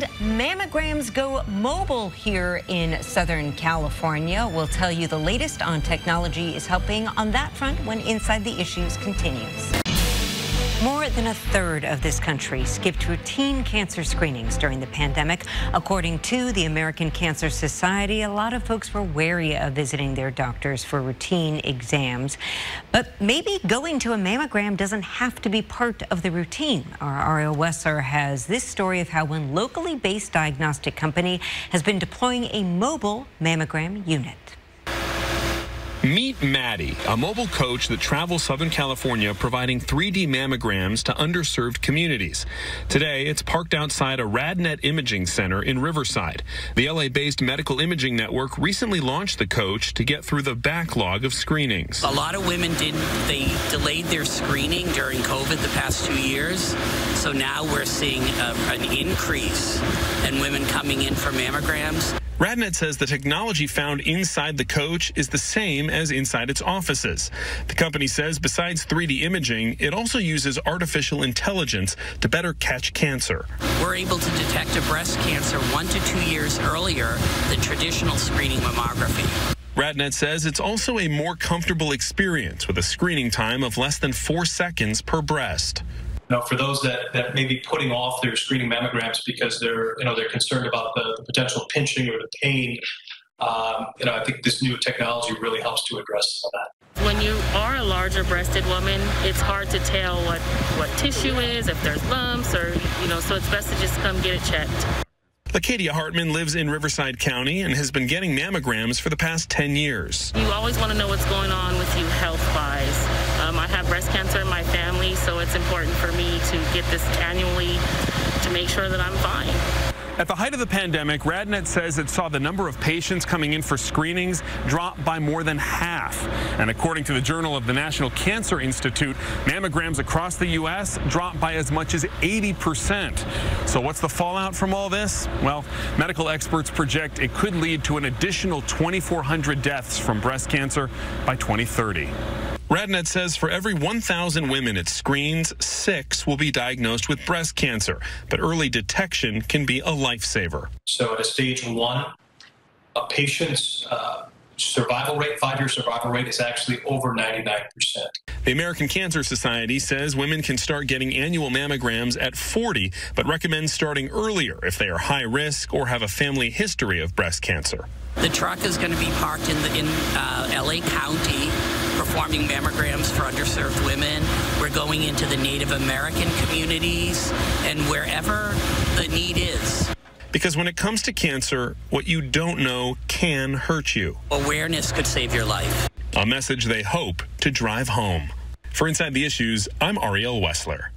And mammograms go mobile here in Southern California. We'll tell you the latest on technology is helping on that front when Inside the Issues continues. More than a third of this country skipped routine cancer screenings during the pandemic. According to the American Cancer Society, a lot of folks were wary of visiting their doctors for routine exams. But maybe going to a mammogram doesn't have to be part of the routine. Our Ariel Wessler has this story of how one locally based diagnostic company has been deploying a mobile mammogram unit. Meet Maddie, a mobile coach that travels Southern California providing 3D mammograms to underserved communities. Today, it's parked outside a RadNet imaging center in Riverside. The LA-based medical imaging network recently launched the coach to get through the backlog of screenings. A lot of women they delayed their screening during COVID the past 2 years. So now we're seeing an increase in women coming in for mammograms. RadNet says the technology found inside the coach is the same as inside its offices. The company says besides 3D imaging, it also uses artificial intelligence to better catch cancer. We're able to detect a breast cancer 1 to 2 years earlier than traditional screening mammography. RadNet says it's also a more comfortable experience with a screening time of less than 4 seconds per breast. For those that may be putting off their screening mammograms because they're concerned about the potential pinching or the pain, I think this new technology really helps to address some of that. When you are a larger breasted woman, it's hard to tell what tissue is, if there's lumps or, so it's best to just come get it checked. Lacadia Hartman lives in Riverside County and has been getting mammograms for the past 10 years. You always want to know what's going on with you health-wise. I have breast cancer in my family, so it's important for me to get this annually to make sure that I'm fine. At the height of the pandemic, RadNet says it saw the number of patients coming in for screenings drop by more than half. And according to the Journal of the National Cancer Institute, mammograms across the U.S. dropped by as much as 80%. So what's the fallout from all this? Well, medical experts project it could lead to an additional 2,400 deaths from breast cancer by 2030. RadNet says for every 1,000 women it screens, 6 will be diagnosed with breast cancer, but early detection can be a lifesaver. So at a stage 1, a patient's survival rate, 5-year survival rate, is actually over 99%. The American Cancer Society says women can start getting annual mammograms at 40, but recommends starting earlier if they are high risk or have a family history of breast cancer. The truck is going to be parked in LA County, performing mammograms for underserved women. We're going into the Native American communities and wherever the need is. Because when it comes to cancer, what you don't know can hurt you. Awareness could save your life. A message they hope to drive home. For Inside the Issues, I'm Ariel Wessler.